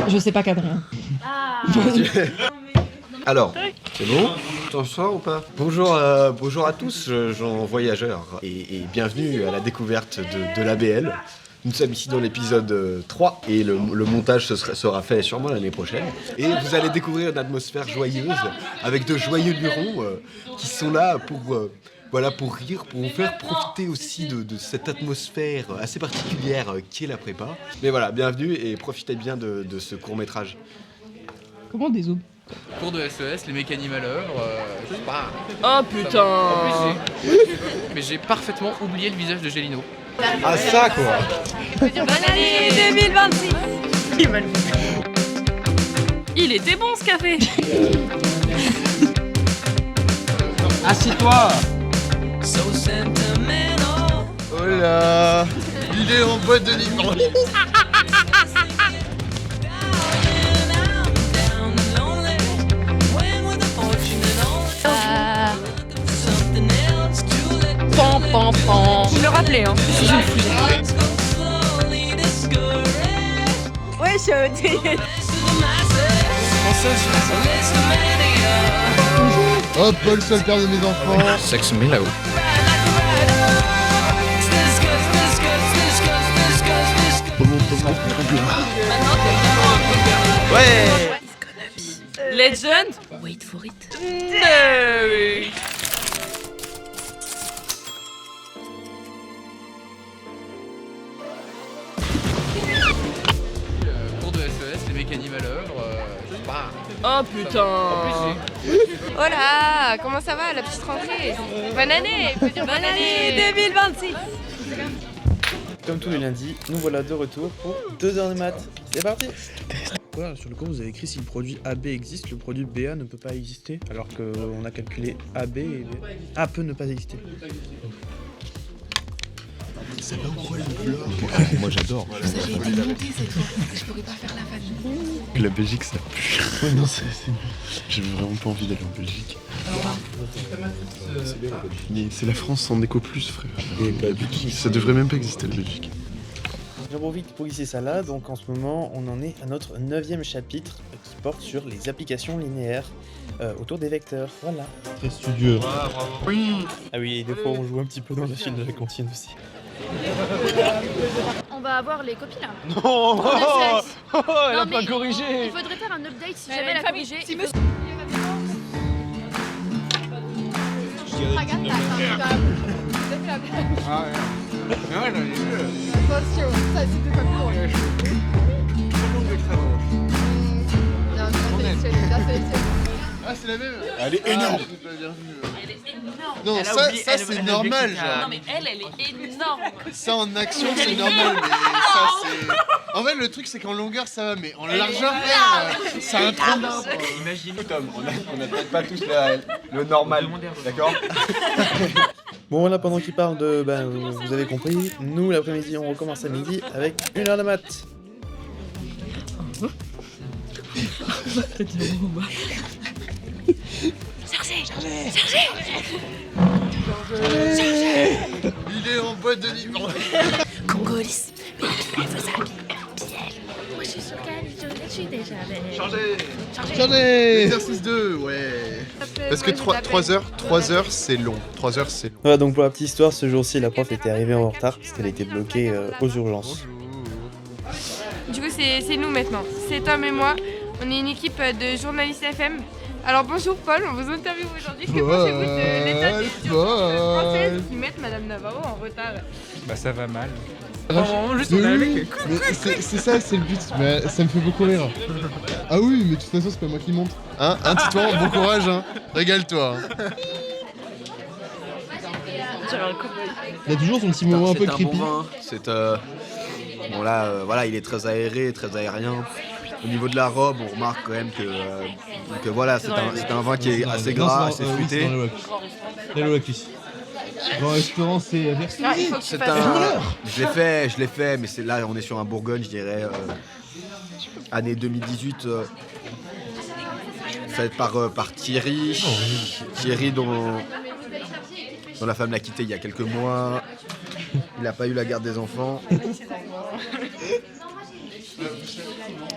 Je sais pas cadrer. Alors, c'est bon? T'en sors ou pas? Bonjour, bonjour à tous, gens voyageurs, et bienvenue à la découverte de l'ABL. Nous sommes ici dans l'épisode 3 et le montage sera fait sûrement l'année prochaine. Et vous allez découvrir une atmosphère joyeuse avec de joyeux lurons qui sont là pour rire, pour vous faire profiter aussi de cette atmosphère assez particulière qui est la prépa. Mais voilà, bienvenue et profitez bien de ce court-métrage. Comment des zooms? Cours de SES, les mécanismes à l'œuvre, je sais pas. Oh putain! En plus, mais j'ai parfaitement oublié le visage de Gélino. Ah ça quoi! Bonne année 2026. Il était bon ce café. Assieds-toi. Oh là! Il est en boîte de livre. Pan pan pan. Je me le rappelais hein. Si je le fouillais. Ouais, Oh, Paul, seul père de mes enfants. Sex me là-haut. Ouais! Legend. Wait for it. No. Cours de SES, les mécanismes à l'œuvre, je sais pas. Oh putain. En plus, Oh là, comment ça va la petite rentrée? Bonne année, faut dire Bonne année 2026. Comme tous les lundis, nous voilà de retour pour 2 heures de maths. C'est parti. Quoi, sur le cours, vous avez écrit si le produit AB existe, le produit BA ne peut pas exister, alors qu'on a calculé AB et B. A peut ne pas exister. C'est pas quoi le vlog. Moi j'adore. J'ai été montée cette fois, je pourrais pas faire la vanne. La Belgique ça pue. Ouais, non, j'ai vraiment pas envie d'aller en Belgique. Mais c'est la France sans éco plus, frère. Ça devrait même pas exister la Belgique. J'en profite pour glisser ça là, donc en ce moment on en est à notre 9e chapitre qui porte sur les applications linéaires autour des vecteurs, voilà. Très studieux. Ah oui, et des fois on joue un petit peu dans la file de la cantine aussi. On va avoir les copies là. Non, Elle a pas corrigé. Il faudrait faire un update si jamais elle a corrigé. Si monsieur- Attention, ça c'était pas pour Ah, c'est la même. Elle est énorme. Non, ça c'est normal, genre. Non mais elle est énorme. Ça en action c'est normal, mais ça c'est... En fait le truc c'est qu'en longueur ça va, mais en largeur c'est un trou d'arbre. Imagine Tom, on a peut-être pas tous le normal, d'accord? Bon voilà, pendant qu'il parle de... vous avez compris, nous l'après-midi on recommence à midi avec 1 heure de maths. Il est en boîte de livre. Congolis. Mais elle veut s'habiller MPL. Moi je suis sur je suis déjà avec. Changez. Exercice 2, ouais. Parce que 3 heures c'est long. 3 heures c'est long. Voilà, donc pour la petite histoire, ce jour-ci la prof était arrivée en retard parce qu'elle était bloquée aux urgences. Du coup, c'est nous maintenant. C'est Tom et moi. On est une équipe de journalistes FM. Alors bonjour Paul, on vous interviewe aujourd'hui. Que pensez-vous de l'état des journalistes françaises qui mettent Madame Navarro en retard? bah ça va mal. Mais c'est ça, c'est le but. Mais ça me fait beaucoup rire. Ah oui, mais de toute façon c'est pas moi qui monte. Hein, Titouan, bon courage, hein. Régale-toi. Hein. Il y a toujours son petit moment un peu creepy. C'est bon là, voilà, il est très aéré, très aérien. Au niveau de la robe, on remarque quand même que voilà, c'est un vin qui est assez gras, assez fruité. La Loac ici. Bon, restaurant, c'est Versailles. Ah, il faut que tu C'est fasses je l'ai fait, mais là on est sur un Bourgogne, je dirais année 2018, faite par Thierry. Thierry dont la femme l'a quitté il y a quelques mois. Il n'a pas eu la garde des enfants.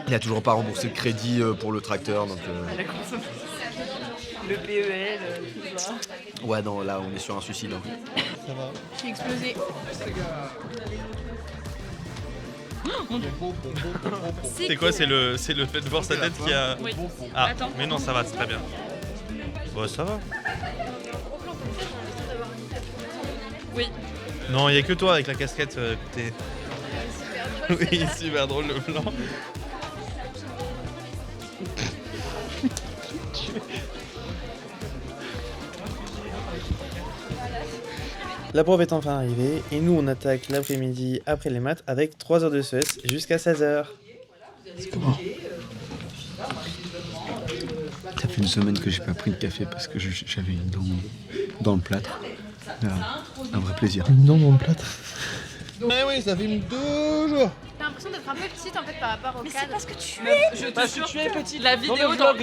Il a toujours pas remboursé le crédit pour le tracteur, donc... Le PEL, tout ça. Ouais, non, là, on est sur un suicide. Hein. Ça va. J'ai explosé. C'est quoi? C'est le fait de voir sa tête qui a... Oui. Ah, Attends. mais non, ça va, c'est très bien. Bon, ça va. Oui. Non, il n'y a que toi avec la casquette côté. Oui, super drôle le plan. La prof est enfin arrivée et nous on attaque l'après-midi après les maths avec 3 heures de SES jusqu'à 16h. Ça fait une semaine que j'ai pas pris de café parce que j'avais une dent dans le plâtre. Un vrai plaisir. Non, dans le plâtre. Eh oui, ça fait 2 jours. T'as l'impression d'être un peu petite en fait par rapport au cadre. C'est parce que tu es. Je te jure, tu es petite. La vidéo dans le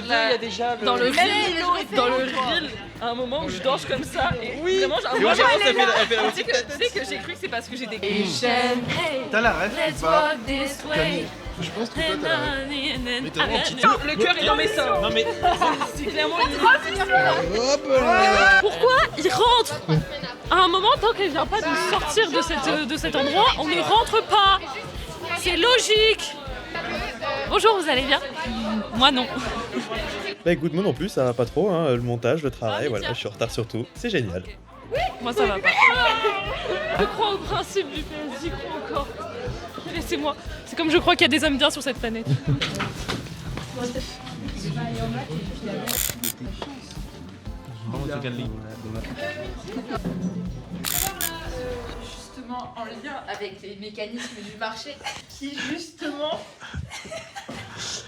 reel, à un moment où je danse comme ça. Et vraiment, moi, tu sais que j'ai cru que c'est parce que j'étais. T'as la rêve ou pas? Je pense que toi, t'as la rêve. Mais t'as vraiment petit. Le cœur est dans mes seins. Non mais c'est clairement une... Hop là. Pourquoi il rentre? À un moment, tant qu'elle vient pas nous sortir de cet endroit, on ne rentre pas. C'est logique. Bonjour, vous allez bien? Moi non. Bah écoute, moi non plus, ça va pas trop, hein, le montage, le travail, voilà, je suis en retard sur tout, c'est génial. Moi ça va pas. Je crois au principe du PS, j'y crois encore. Laissez-moi. C'est comme je crois qu'il y a des hommes bien sur cette planète. Justement en lien avec les mécanismes du marché qui justement...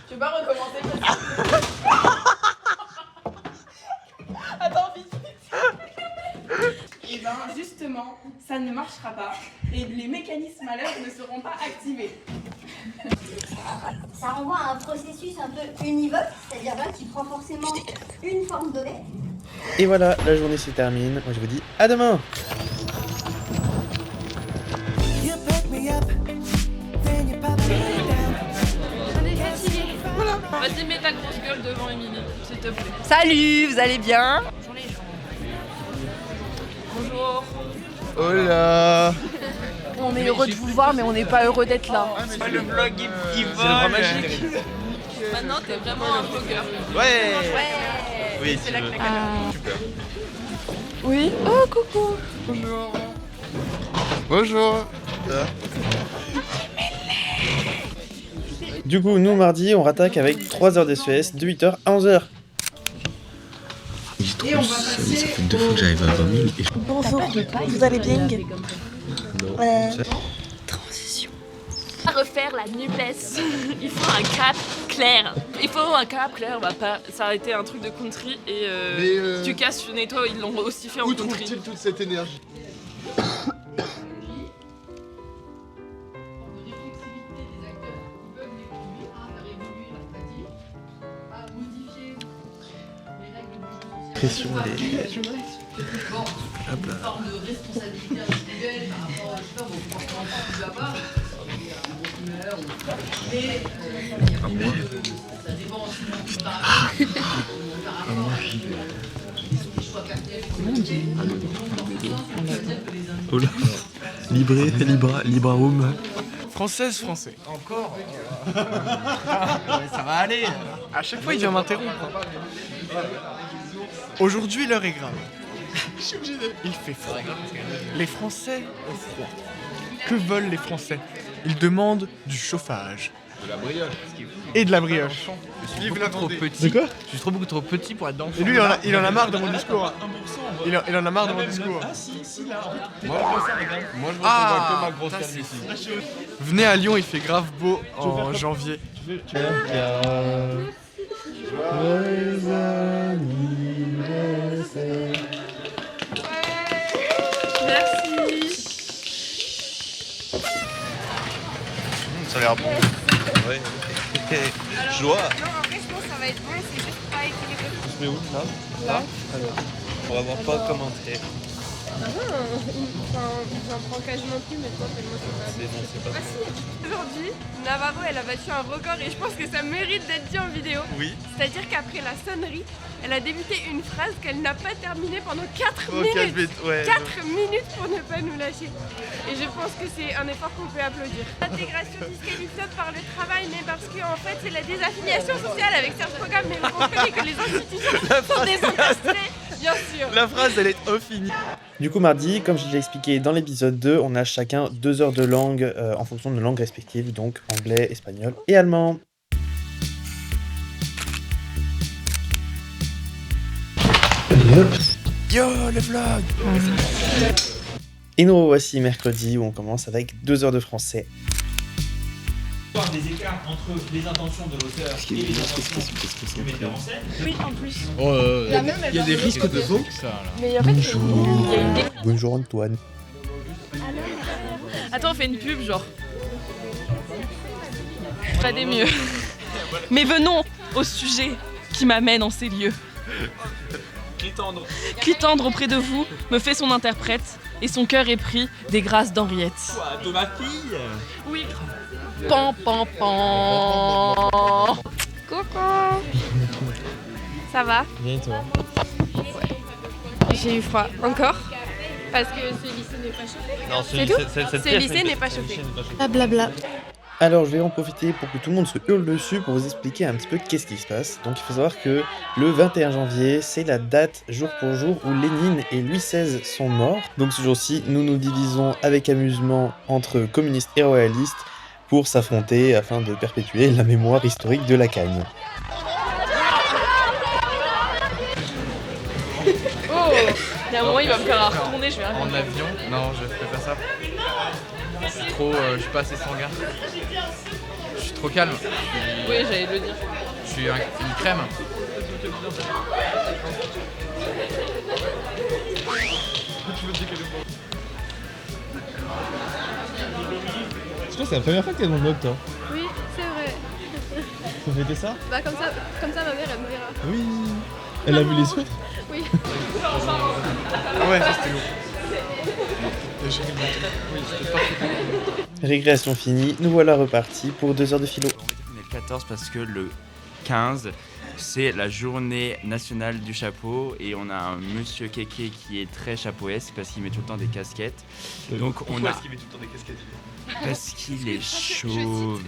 Tu veux pas recommencer parce que... Attends, vite. Et ben justement, ça ne marchera pas et les mécanismes à l'œuvre ne seront pas activés. Ça renvoie à un processus un peu univoque, c'est-à-dire là qui prend forcément une forme donnée. Et voilà, la journée se termine, moi je vous dis à demain. Vas-y, mets ta grosse gueule devant Émilie, s'il te plaît. Salut, vous allez bien? Bonjour. Oh là. On est heureux de vous voir, mais on n'est pas heureux d'être là. Le vlog il vole. C'est le bras magique. Maintenant, t'es vraiment un vlogueur. Ouais. Oui, tu veux. Super. Oui. Oh, coucou. Bonjour. Du coup, nous mardi, on rattaque avec 3 heures de SES de 8h à 11h. Ça fait 2 fois que j'arrive à 20 000 et je... Bonjour, vous allez bien? Transition. À refaire la NUPES. Il faut un cap clair. Il faut un cap clair. Bah, pas... Ça a été un truc de country et tu casses, tu nettoies. Ils l'ont aussi fait en Où country. trouve-t-il toute cette énergie? Pression des... Hop là. Une forme de responsabilité individuelle par rapport au comportement que tu vas avoir, mais ça dépend aussi de Oh là. Libraum. Française, français. Encore. Ça va aller. À chaque fois, il vient m'interrompre. Aujourd'hui, l'heure est grave. Il fait froid. Les Français ont froid. Que veulent les Français? Ils demandent du chauffage. De la brioche. Et de la brioche. Je suis beaucoup trop petit. De quoi? Je suis trop beaucoup trop petit pour être dans le fond. Et lui, il en a marre de mon discours. Il en a marre de mon discours. Moi, je vois que ma grosse calvitie. Venez à Lyon, il fait grave beau en janvier. Ça a l'air bon. Ouais. Joie. Non, en vrai, je pense que ça va être bon, c'est juste pas équilibré. On se met où là? Là. Alors, on va voir pas commenter. J'en prends quasiment plus, mais toi, tellement c'est pas. Ah si. Aujourd'hui, Navarro, elle a battu un record et je pense que ça mérite d'être dit en vidéo. Oui. C'est-à-dire qu'après la sonnerie, elle a débuté une phrase qu'elle n'a pas terminée pendant 4 Oh, minutes. 4 4 minutes pour ne pas nous lâcher. Et je pense que c'est un effort qu'on peut applaudir. L'intégration disqualifiable par le travail, mais parce que en fait c'est la désaffiliation sociale avec Serge Programme, mais vous comprenez que les institutions sont désencastrées, bien sûr. La phrase, elle est infinie. Du coup, mardi, comme je l'ai expliqué dans l'épisode 2, on a chacun 2 heures de langue en fonction de nos langues respectives, donc anglais, espagnol et allemand. Yo, le vlog. Et nous revoici mercredi où on commence avec 2 heures de français. Des écarts entre les intentions de l'auteur et les intentions du metteur en scène. Oui, en plus. Il y a des risques de faux. Mais en fait, il y a une Bonjour Antoine. Attends, on fait une pub, genre. Pas des mieux. Mais venons au sujet qui m'amène en ces lieux. Qui tendre auprès de vous me fait son interprète et son cœur est pris des grâces d'Henriette. Quoi, de ma fille? Oui. Pan pan pan. Coucou. Ça va? Bien et toi? J'ai eu froid. Encore? Parce que ce lycée n'est pas chauffé. Non, C'est tout? Ce lycée n'est pas chauffé. Blabla. Alors je vais en profiter pour que tout le monde se hurle dessus pour vous expliquer un petit peu qu'est-ce qui se passe. Donc il faut savoir que le 21 janvier, c'est la date jour pour jour où Lénine et Louis XVI sont morts. Donc ce jour-ci, nous nous divisons avec amusement entre communistes et royalistes pour s'affronter afin de perpétuer la mémoire historique de la Cagne. Oh, il y a un moment, il va me faire retourner, je vais En arriver. avion? Non, je ferai pas ça. Je suis pas assez sanguin. Je suis trop calme. Oui, j'allais le dire. Je suis une crème. Je crois que c'est la première fois que t'es dans le vlog, toi. Oui, c'est vrai. Ça fait ça? Bah comme ça ma mère elle me dira. Oui. Elle a vu les autres? Oui. Ouais, ça c'était lourd. Oui, c'était pas Récréation finie, nous voilà repartis pour 2 heures de philo. On est le 14 parce que le 15, c'est la journée nationale du chapeau et on a un monsieur Kéké qui est très chapeauesque parce qu'il met tout le temps des casquettes. Donc on Pourquoi a... est-ce qu'il met tout le temps des casquettes? Parce qu'il est chauve.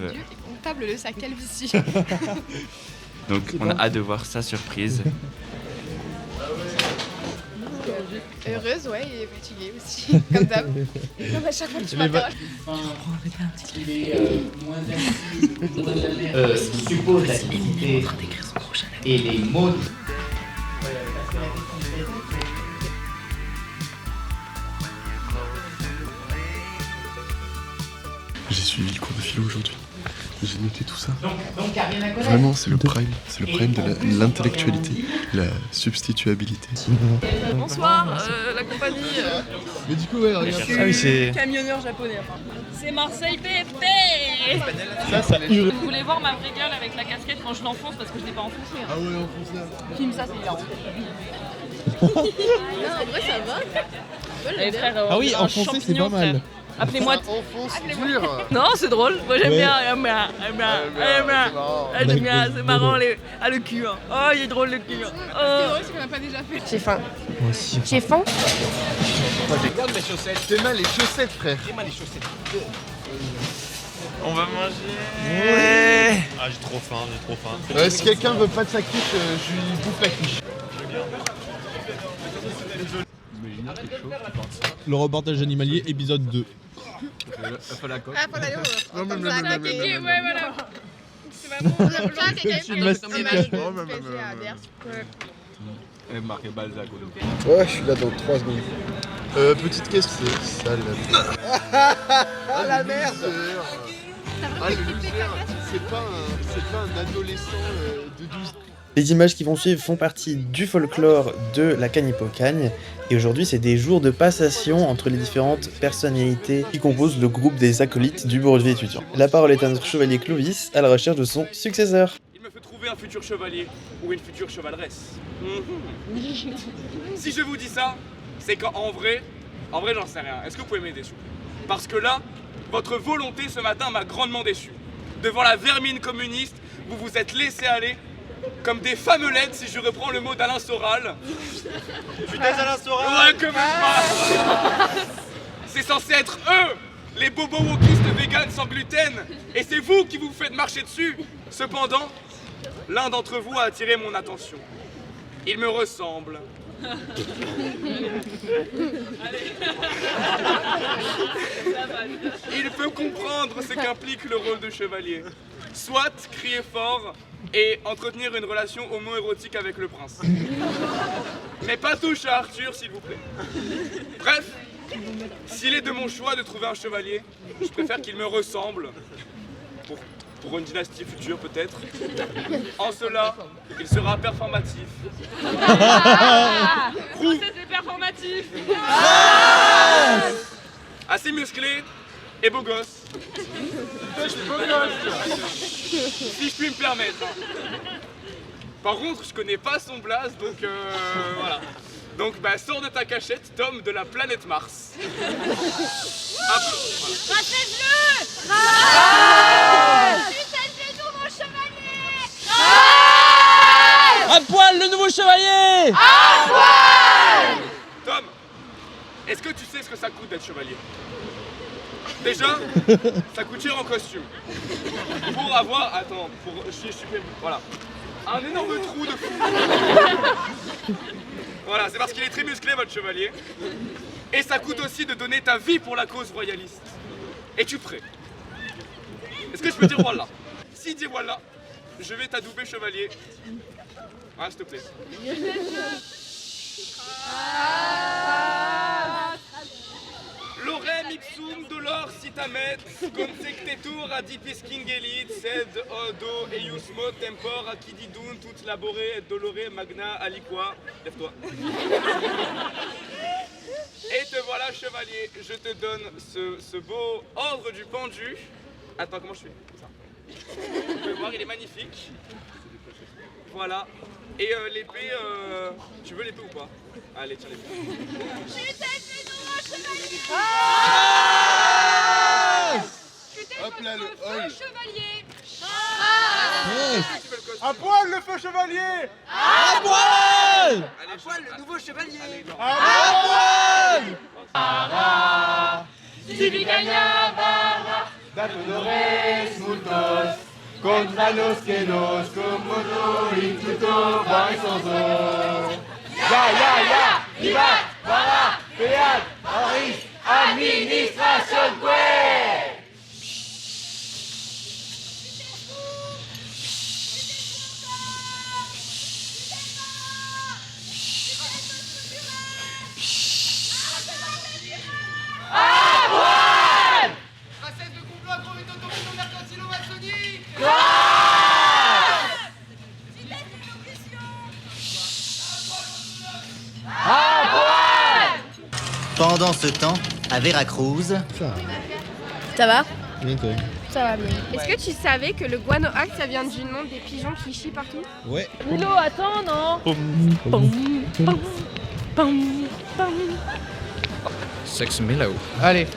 On table de sa calvitie. Donc on a hâte de voir sa surprise. Heureuse, ouais, et fatiguée aussi, comme d'hab. Comme à chaque fois que tu m'interroges. Suppose l'activité et les mots. J'ai suivi le cours de philo aujourd'hui. J'ai noté tout ça. Donc y a rien à connaître. Vraiment, c'est le prime. C'est le prime de l'intellectualité, la substituabilité. Bonsoir, la compagnie. Mais du coup, ouais, regarde. Ah oui, c'est... Camionneur japonais. Enfin. C'est Marseille PP. Ça hurle. Vous voulez voir ma vraie gueule avec la casquette quand je l'enfonce parce que je l'ai pas enfoncée. Ah ouais, enfonce là. Filme ça, c'est hilarant. Non, en vrai, ça va. Allez, frère, Ah oui, un enfoncer, c'est champignon, pas mal. frère. Appelez-moi. Enfonce dur. Non, c'est drôle. Moi j'aime Ouais. bien. J'aime bien. J'aime bien. C'est marrant le cul. Hein. Oh, il est drôle le cul. Hein. C'est vrai, c'est qu'on n'a pas déjà fait. J'ai faim. Moi aussi. J'ai faim. Regarde mes chaussettes. Tes mains, les chaussettes, frère. Fais-moi les chaussettes. On va manger. Ouais. Ah, j'ai trop faim. Si quelqu'un veut pas de sa quiche, je lui bouffe la quiche. Le reportage animalier, épisode 2. Ah, faut aller au. Non, Comme mais ça, non, Kiki, non, ouais, non, voilà. C'est pas bon. Là, t'es quand même masses. Marqué Balzac. Ouais, je suis là dans 3 secondes. Petite question, c'est sale. Ah la merde. Ah le loser, c'est pas un adolescent de 12. Les images qui vont suivre font partie du folklore de la Cagne-Hippocagne et aujourd'hui c'est des jours de passation entre les différentes personnalités qui composent le groupe des acolytes du bureau de vie étudiant. La parole est à notre chevalier Clovis à la recherche de son successeur. Il me faut trouver un futur chevalier ou une future chevaleresse. Si je vous dis ça, c'est qu'en vrai, En vrai, j'en sais rien. Est-ce que vous pouvez m'aider, s'il vous plaît? Parce que là, votre volonté ce matin m'a grandement déçu. Devant la vermine communiste, vous vous êtes laissé aller comme des famelettes, si je reprends le mot d'Alain Soral. Putain, Alain Soral. Ouais, quand même pas. C'est censé être eux, les bobos wokistes véganes sans gluten, et c'est vous qui vous faites marcher dessus. Cependant, l'un d'entre vous a attiré mon attention. Il me ressemble. Il peut comprendre ce qu'implique le rôle de chevalier. Soit crier fort et entretenir une relation homo-érotique avec le prince. Mais pas touche à Arthur, s'il vous plaît. Bref, s'il est de mon choix de trouver un chevalier, je préfère qu'il me ressemble. Pour une dynastie future, peut-être. En cela, il sera performatif. C'est performatif. Assez musclé et beau gosse. Si je puis me permettre. Par contre, je connais pas son blaze, donc voilà. Donc, bah, sors de ta cachette, Tom de la planète Mars. Ratez-le! C'est le nouveau chevalier! À poil, le nouveau chevalier! À poil! Tom, est-ce que tu sais ce que ça coûte d'être chevalier? Déjà, ça coûte cher en costume. Pour avoir... Attends, je suis voilà. Un énorme trou de fou. Voilà, c'est parce qu'il est très musclé, votre chevalier. Et ça coûte aussi de donner ta vie pour la cause royaliste. Es-tu prêt? Est-ce que je peux dire voilà? Si dit voilà, je vais t'adouber chevalier. Ah, s'il te plaît. Lorem ipsum dolor citamet, consectetur adipis kingelit, sed odo eius mot tempor accididun tout labore et dolore magna aliqua. Lève-toi. Et te voilà, chevalier, je te donne ce beau ordre du pendu. Attends, comment je fais? Comme ça. Vous pouvez voir, il est magnifique. Voilà. Et l'épée, tu veux l'épée ou pas? Allez, tiens l'épée. Hop là, le hall. Chevalier! À poil le feu chevalier! À poil! À poil le nouveau chevalier! À poil! Sibicania vara! Datonores multos, contra los que nos comodo instituto varisoso. Ya, vivat, para, feat, oris, administration que! Pendant ce temps, à Veracruz... Ça va? Bien toi. Ça va bien. Est-ce que tu savais que le guanoac, ça vient du nom des pigeons qui chient partout? Ouais. Milo, attends, non? Sex Milo. Allez.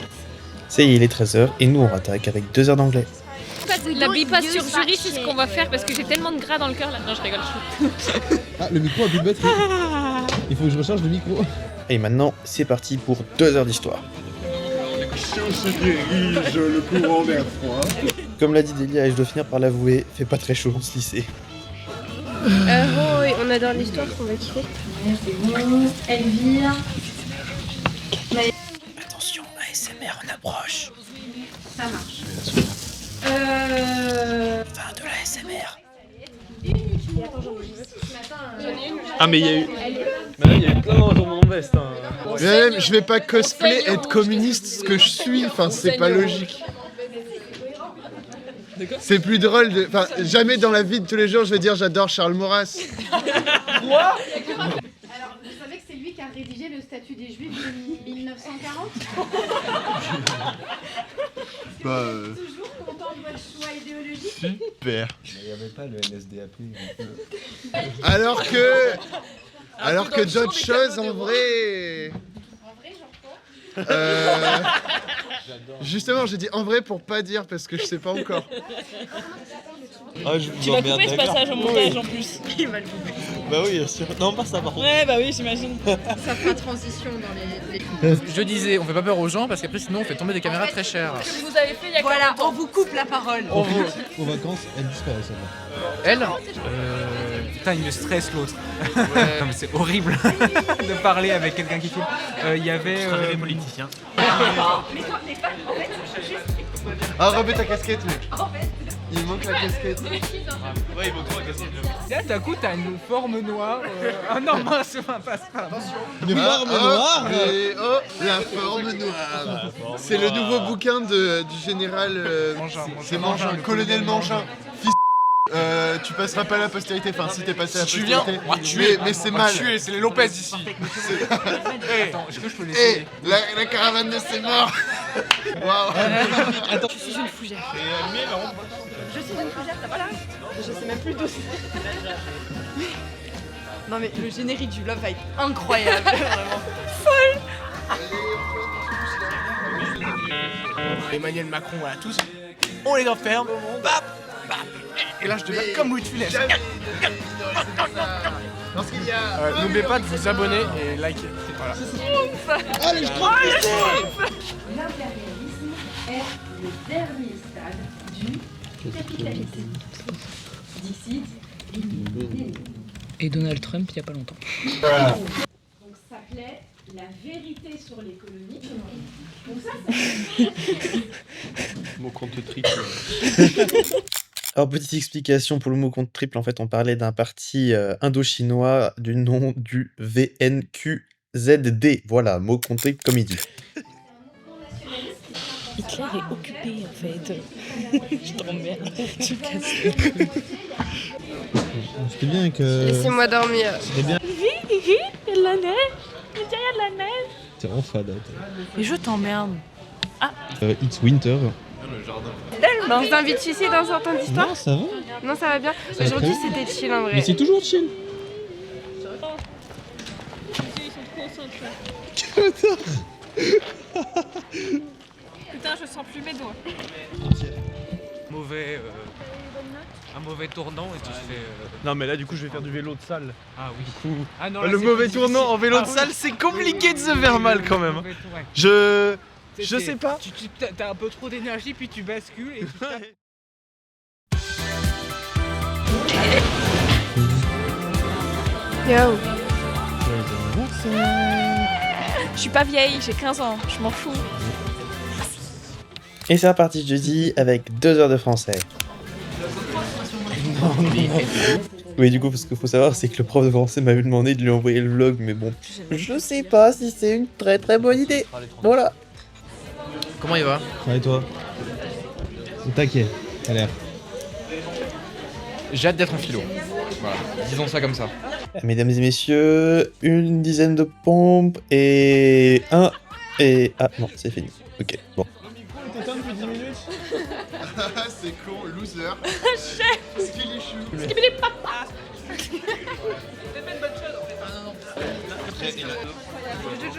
Ça y est, il est 13h et nous on attaque avec 2 heures d'anglais. La bypass sur jury, c'est ce qu'on va faire parce que j'ai tellement de gras dans le cœur là. Non, je rigole. Ah, le micro a plus de batterie. Il faut que je recharge le micro. Et maintenant, c'est parti pour 2 heures d'histoire. Se dirige le courant vers froid. Comme l'a dit Delia, et je dois finir par l'avouer, fait pas très chaud ce lycée. Oui, on adore l'histoire, on va kiffer. Elvire. Attention, ASMR, on approche. Ça marche. Fin de l'ASMR. Ah mais il y a eu... Mais là il y a eu plein d'enjambements en veste. Hein. Même, je vais pas cosplay être communiste ce que je suis, enfin c'est pas logique. C'est plus drôle de... Enfin, jamais dans la vie de tous les jours je vais dire j'adore Charles Maurras. Quoi? Alors, vous savez que c'est lui qui a rédigé le statut des Juifs de 1940? Bah, Toujours content de votre choix idéologique? super. Il n'y avait pas le NSDAP. Alors que d'autres choses en vrai... En vrai, genre quoi? Justement, j'ai dit en vrai pour pas dire parce que je sais pas encore. Ah, je vous Tu vas emmerde, couper ce d'accord. passage au montage en plus. Il va le couper. Bah oui, bien sûr. Non, pas ça par contre. Ouais, bah oui, j'imagine. Ça fera transition dans les... Je disais, on fait pas peur aux gens parce qu'après sinon on fait tomber des caméras très chères. Ce que vous avez fait il y a voilà, on vous coupe la parole. Aux vacances, elle disparaît celle-là. Elle Putain, il me stresse l'autre. Non mais c'est horrible de parler avec quelqu'un qui filme. Il y avait... les politiciens. Mais toi, en fait, Ah, remets ta casquette, mec. Il manque la casquette. Ouais, il manque la casquette. Là, d'un coup, t'as une forme noire. Ah non, mince, passe pas. Une forme noire. Et oh, la forme noire. C'est le nouveau bouquin du général c'est Mangin, le colonel Mangin. Fils tu passeras pas à la postérité, enfin si t'es passé à la Si tu postérité. viens, on va tuer. Mais c'est On va mal. tuer, c'est les Lopez ici. Attends, est-ce que je peux laisser la caravane de ses morts. Waouh. je suis une fougère. Je suis une fougère, t'as pas la ref? Je sais même plus d'où c'est. Non mais le générique du Love va être incroyable, vraiment. Folle. Emmanuel Macron, voilà, tous. On les enferme. Bap, bap. Et là, je deviens comme Louis de Funès. N'oubliez pas de vous abonner et liker. Voilà. Allez, je crois L'impérialisme est le dernier stade du capitalisme. Dixit, Et Donald Trump, il y a pas longtemps. donc ça s'appelait la vérité sur l'économie. Donc ça Mon compte triple. Alors, petite explication pour le mot compte triple, en fait, on parlait d'un parti indo-chinois du nom du VNQZD. Voilà, mot compte triple comme il dit. Hitler est occupé en fait. Je t'emmerde. Tu casses le cou. C'était bien que. Laissez-moi dormir. C'était bien. Il y a de la neige. Il y a de la neige. C'est vraiment fade. Mais je t'emmerde. It's winter. On s'invite ici dans un temps d'histoire. Non, ça va. Non, ça va bien. va Aujourd'hui, très c'était chill en vrai. Mais c'est toujours chill. Putain, je sens plus mes doigts. Un mauvais tournant et tu fais. Non, mais là, du coup, je vais faire du vélo de salle. Ah oui. Du coup, Ah non, le mauvais tournant en vélo de salle, c'est compliqué de se faire mal quand même. Je sais pas. T'as un peu trop d'énergie, puis tu bascules et tu tapes. Yo. Je suis pas vieille, j'ai 15 ans, je m'en fous. Et c'est reparti jeudi avec 2 heures de français. Oui, du coup, parce qu'il faut savoir, c'est que le prof de français m'avait demandé de lui envoyer le vlog, mais bon, je sais pas si c'est une très très bonne idée. Voilà. Comment il va? Et toi? Au taquet, t'as l'air. J'ai hâte d'être en philo. Voilà, disons ça comme ça. Mesdames et messieurs, une dizaine de pompes et un et... Ah non, c'est fini. Ok, bon. T'éteins depuis 10 minutes. C'est con, loser. Chef. Skilly chou. Skibidi papa.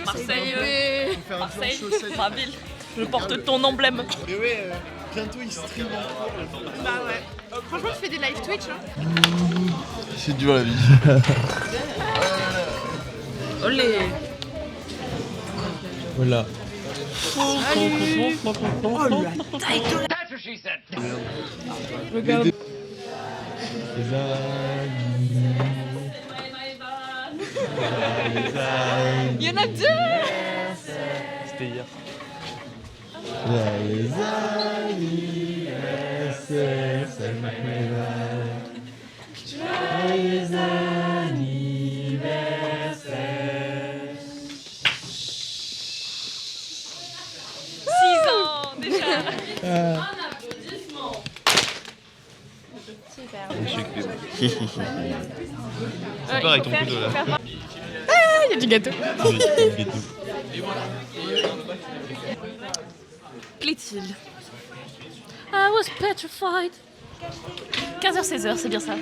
Marseille, Marseille, Braville. Je porte ton emblème. Mais ouais, bientôt il stream en cours. Bah ouais. Franchement, tu fais des live Twitch, hein. C'est dur la vie. Olé. Voilà. Oh la taille de la... Regarde. Il y en a 2. C'était hier. Les anniversaires, ça me fait mal. Joyeux anniversaire. 6 ans déjà. Ah. Un applaudissement. Super. C'est pareil avec ton couteau là. Ah, il y a du gâteau. Plaît-il? I was petrified. 15h, 16h, c'est bien ça.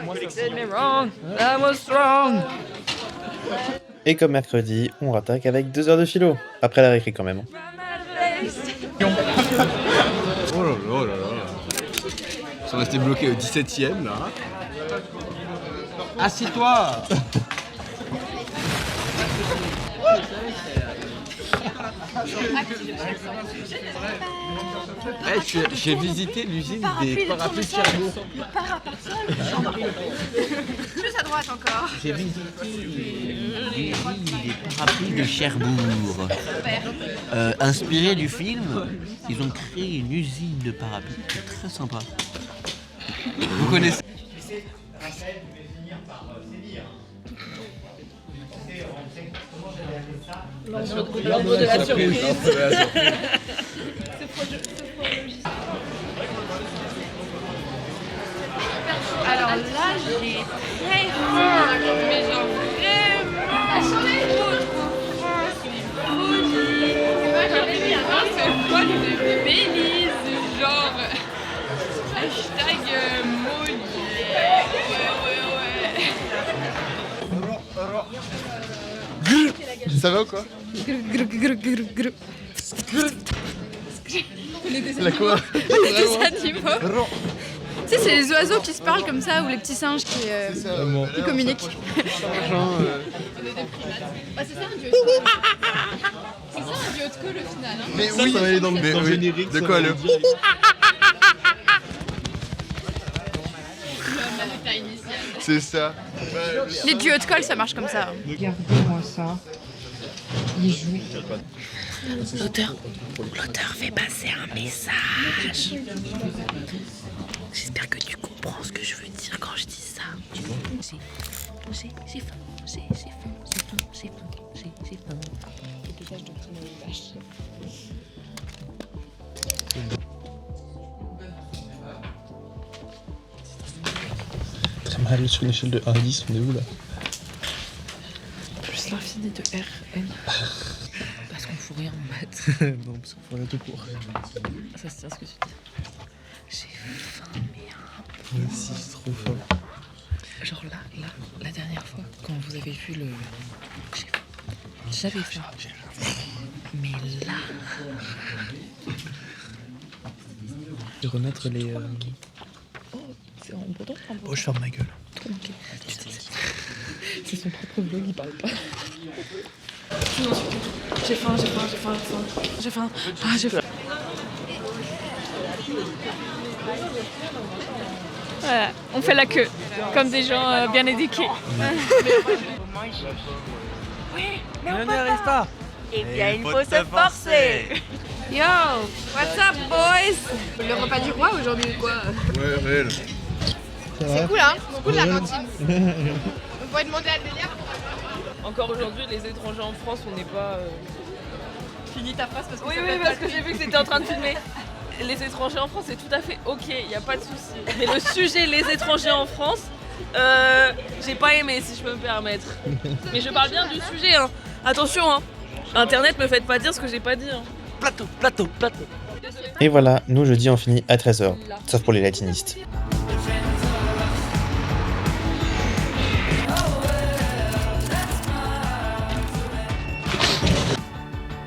Moi, did me wrong, I was strong. Et comme mercredi, on rattaque avec 2 heures de philo. Après la récré quand même. Oh là là, oh là là. Ils sont restés bloqués au 17ème là. Assis-toi. J'ai visité l'usine des parapluies de Cherbourg. Le para-personne. Juste à droite encore. J'ai visité l'usine des parapluies de Cherbourg. Inspiré du film, ils ont créé une usine de parapluies très sympa. Vous connaissez? L'ordre de la surprise. Alors là, j'ai très faim, mais genre vraiment trop faim, c'est folie. C'est quoi de Belize, genre hashtag Molly. Ouais. Ça va ou quoi? La quoi? Des animaux. Tu sais, c'est les oiseaux qui se parlent comme ça, ou les petits singes qui communiquent. Ah, c'est ça un duo de queue. C'est ça un duo de queue, le final. Hein. Mais oui, ça va aller dans le générique. De quoi le? C'est ça. Les duos de colle, ça marche comme ça. Regardez-moi ça. Il joue. L'auteur fait passer un message. J'espère que tu comprends ce que je veux dire quand je dis ça. J'ai faim. Très mal sur une échelle de 1 à 10, on est où là? Plus l'infini de Rn. Parce qu'on fout rien en maths. Non, parce qu'on faut aller tout court. Ça se tient ce que tu dis. J'ai faim, mais un Moi aussi, c'est trop fort. Genre là, la dernière fois, quand vous avez vu le... J'avais faim. Mais là... Et remettre les... Oh, c'est en breton. Oh, je ferme ma gueule. Trop manqué. C'est son propre vlog, il parle pas. J'ai faim. Ah, j'ai faim. Voilà, on fait la queue, comme des gens bien éduqués. Oui, mais on n'y arrive pas. Eh bien, il faut se forcer. Yo, what's up, boys? Le repas du roi aujourd'hui ou quoi? Ouais, réel. C'est cool, hein? C'est cool la cantine. On pourrait demander à Delia. Encore aujourd'hui, les étrangers en France, on n'est pas... Finis ta phrase parce que Oui, parce que j'ai vu que c'était en train de filmer. Les étrangers en France, c'est tout à fait ok, il n'y a pas de souci. Mais le sujet, les étrangers en France, j'ai pas aimé, si je peux me permettre. Mais je parle bien du sujet, hein. Attention, hein. Internet, me faites pas dire ce que j'ai pas dit. Hein. Plateau. Et voilà, nous jeudi on finit à 13h, sauf pour les latinistes.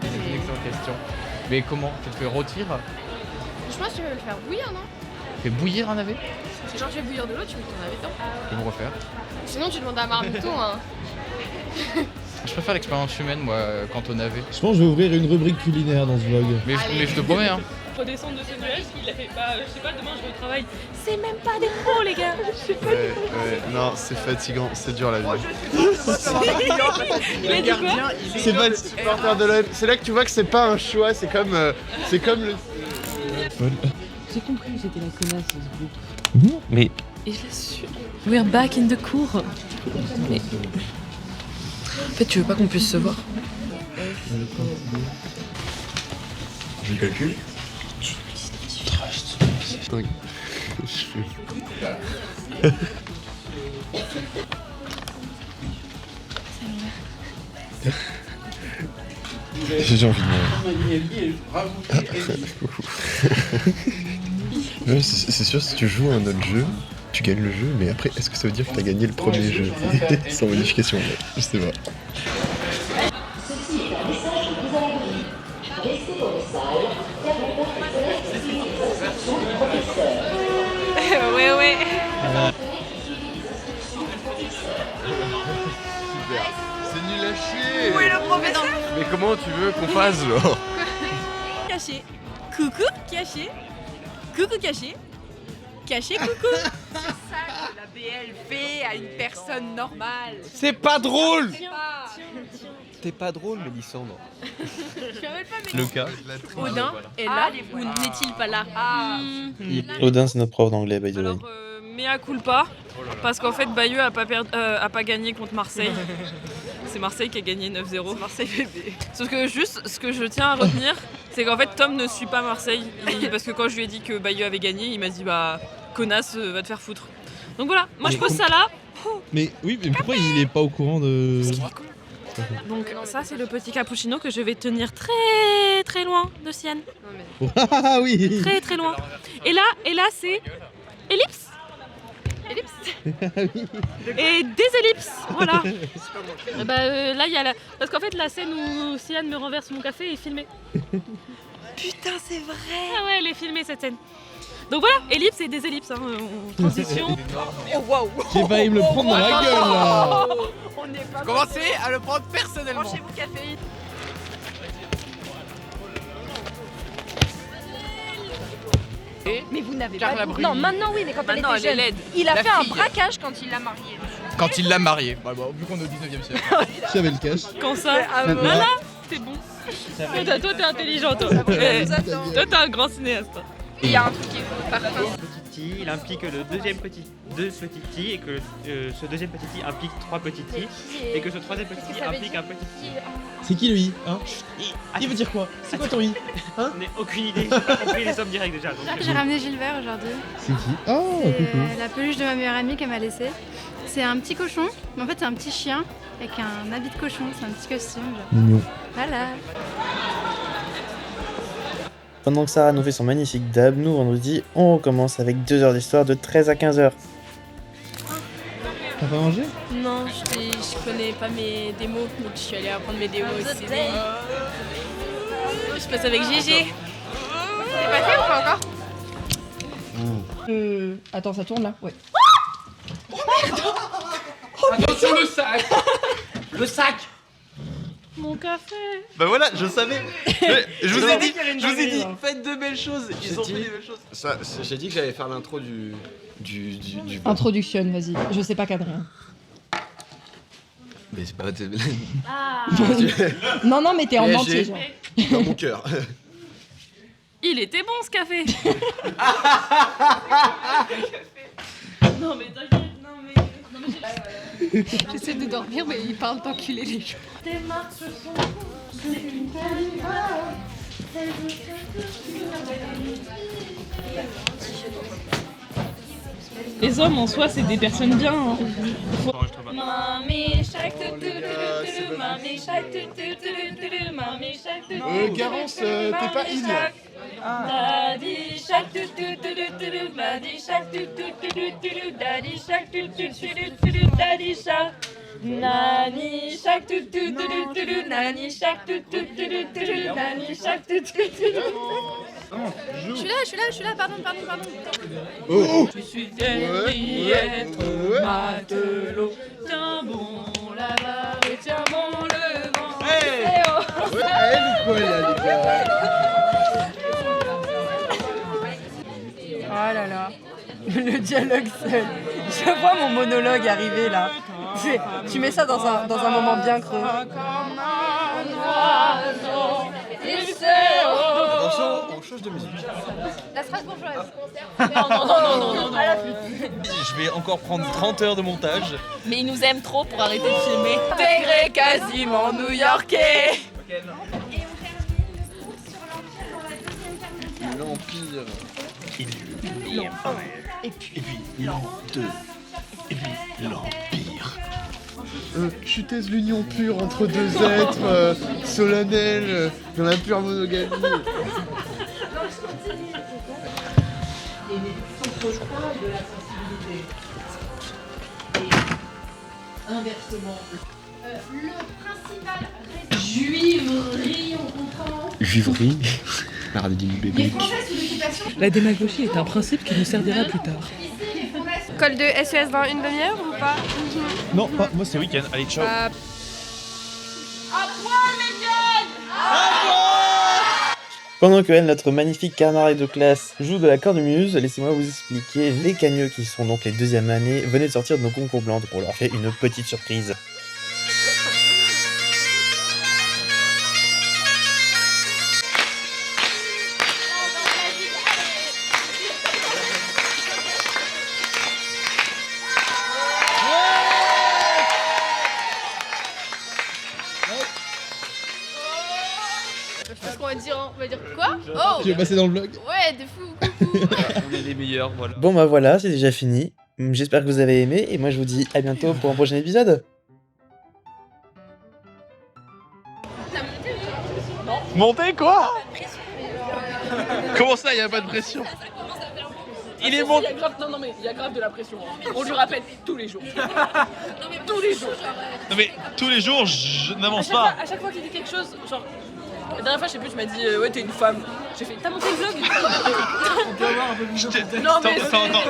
C'est une excellente question. Mais comment? Tu te fais rôtir? Je pense que tu vas le faire bouillir, non? Tu fais bouillir un navet? Genre tu fais bouillir de l'eau, tu mets ton navet dedans. Je vais me refaire. Sinon tu demandes à Marmito, hein. Je préfère l'expérience humaine, moi, quant au navet. Je pense que je vais ouvrir une rubrique culinaire dans ce vlog. Mais je te promets, hein. Redescendre de ce nuage, il a fait pas, je sais pas, demain je vais au travail. C'est même pas des pros, les gars. Je sais pas. Ouais, non, c'est fatigant, c'est dur la vie. Il a dit quoi? C'est pas supporter de l'OM. C'est là que tu vois que c'est pas un choix, c'est comme le. J'ai compris, j'étais la connasse de ce groupe. Mais... Et je l'assume. We're back in the cour. Mais... En fait, tu veux pas qu'on puisse se voir? Je calcule. Dingue. J'ai envie de mourir. Ouais, c'est sûr, si tu joues à un autre jeu, tu gagnes le jeu, mais après, est-ce que ça veut dire que t'as gagné le premier jeu? Sans modification, mais je sais pas. Ceci est un message de mise à l'abri. Restez dans les salles, car le temps de l'instruction du professeur. Ouais. C'est nul à chier. Où est le professeur? Mais comment tu veux qu'on fasse, genre? Caché. Coucou, caché. Coucou, caché. Caché, coucou. C'est ça que la BL fait à une personne normale. C'est pas drôle. T'es pas drôle, Mélissandre. Je me rappelle pas, mais Le cas. Odin est là ou n'est-il pas là? Odin, c'est notre prof d'anglais, by the way. Mea culpa, parce qu'en fait Bayeux a pas gagné contre Marseille. C'est Marseille qui a gagné 9-0. C'est Marseille bébé. Sauf que juste, ce que je tiens à retenir, c'est qu'en fait Tom ne suit pas Marseille. Parce que quand je lui ai dit que Bayeux avait gagné, il m'a dit bah connasse, va te faire foutre. Donc voilà, moi je pose ça là. Mais oui, mais pourquoi il est pas au courant de... Donc ça c'est le petit cappuccino que je vais tenir très très loin de Sienne. Ah oui. Très très loin. Et là c'est ellipse. Et des ellipses, voilà. Là il y a la... Parce qu'en fait la scène où Sienne me renverse mon café est filmée. Putain, c'est vrai. Ah ouais, elle est filmée cette scène. Donc voilà, ellipse et des ellipses, en transition. Oh waouh. J'ai failli me le prendre dans la gueule là. On n'est pas. Commencez à le prendre personnellement. Branchez-vous café. Mais vous n'avez pas... Carla Bruni. Non, maintenant oui, mais quand Maintenant, elle était elle est jeune. laide. Il a La fait un fille. braquage quand il l'a mariée. Quand il l'a marié. Bah, vu qu'on est au 19e siècle. J'avais le cash. Quand ça, là, c'est bon. Toi t'es intelligent, toi. Toi t'es un grand cinéaste. Il y a un truc qui est parfait. Petit i, il implique deux petits i et que ce deuxième petit i implique trois petits i et que ce troisième petit i implique un petit i. C'est qui le i hein? Il veut dire quoi? C'est quoi ton i hein? Je n'ai aucune idée, j'ai pas compris les sommes directes déjà. J'ai ramené Gilbert aujourd'hui. C'est qui? Oh, coucou. La peluche de ma meilleure amie qu'elle m'a laissée. C'est un petit cochon, mais en fait c'est un petit chien avec un habit de cochon, c'est un petit costume. Genre. Mignon. Voilà. Pendant que Sarah nous fait son magnifique dab, nous vendredi, on recommence avec 2 heures d'histoire de 13 à 15 heures. T'as pas mangé? Non, je connais pas mes démos, donc je suis allée apprendre mes démos aussi. Je passe avec GG. C'est passé ou pas encore? Attends, ça tourne là? Ouais. Attention le sac. Le sac. Mon café. Bah voilà, je savais. Je vous ai dit, faites de belles choses. Ils ont fait des belles choses. J'ai dit que j'allais faire l'intro du Introduction, vas-y. Je sais pas cadrer. Mais c'est pas... Non, mais t'es en PSG, entier, genre. Dans mon cœur. Il était bon ce café. Non mais t'inquiète, J'essaie de dormir, mais il parle d'enculer les gens. Tes marques se sont Les hommes en soi c'est des personnes bien. Hein. Mamie Shark, Mamie Shark, Mamie Shark, Garance, t'es pas in là. Daddy Shark, Daddy Shark, Daddy Shark, Daddy Shark. Nani Shark, Nani Shark, Nani Shark. Je suis là, pardon. Oh. Je suis être matelot. Tiens bon là-bas et tiens bon le vent. Ouais, elle est quoi là, les gars? Oh là là, le dialogue seul. Je vois mon monologue arriver là. Tu mets ça dans un moment bien creux. Attention, on change de musique. La Strasbourgeoise. Non. Je vais encore prendre 30 heures de montage. Mais ils nous aiment trop pour arrêter de filmer. Intégré quasiment new-yorkais. L'Empire. Et puis l'an 2. Et puis l'Empire. Je taise l'union pure entre deux êtres solennels dans la pure monogamie. parle de la sensibilité. Et inversement. Le principal juiverie, on comprend. Juiverie. Marre de dire Les bébé. Français sous l'occupation. La démagogie est un principe qui nous servira plus tard. Col de SES dans une demi-heure ou pas? Non, pas moi, c'est week-end. Allez, ciao. À poil, les jeunes! Pendant que elle, notre magnifique camarade de classe, joue de la cornemuse, laissez-moi vous expliquer les cagneux qui sont donc les deuxième années venaient de sortir de nos concours blancs pour leur faire une petite surprise. Qu'est-ce qu'on va dire? On va dire quoi? Oh! Tu veux passer dans le vlog? Ouais, de fou! On est les meilleurs, voilà. Bon bah voilà, c'est déjà fini. J'espère que vous avez aimé et moi je vous dis à bientôt pour un prochain épisode. Montez quoi? Comment ça, y a pas de pression? Il est bon. Non mais il y a grave de la pression. On lui rappelle tous les jours. Tous les jours. Non mais tous les jours, je n'avance pas. À chaque fois qu'il dit quelque chose, genre. La dernière fois, je sais plus, tu m'as dit ouais, t'es une femme. J'ai fait, t'as monté le vlog? Non, mais. Attends,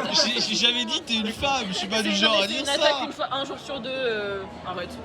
j'ai jamais dit t'es une femme, je suis pas du genre à dire ça. Une attaque un jour sur deux, arrête.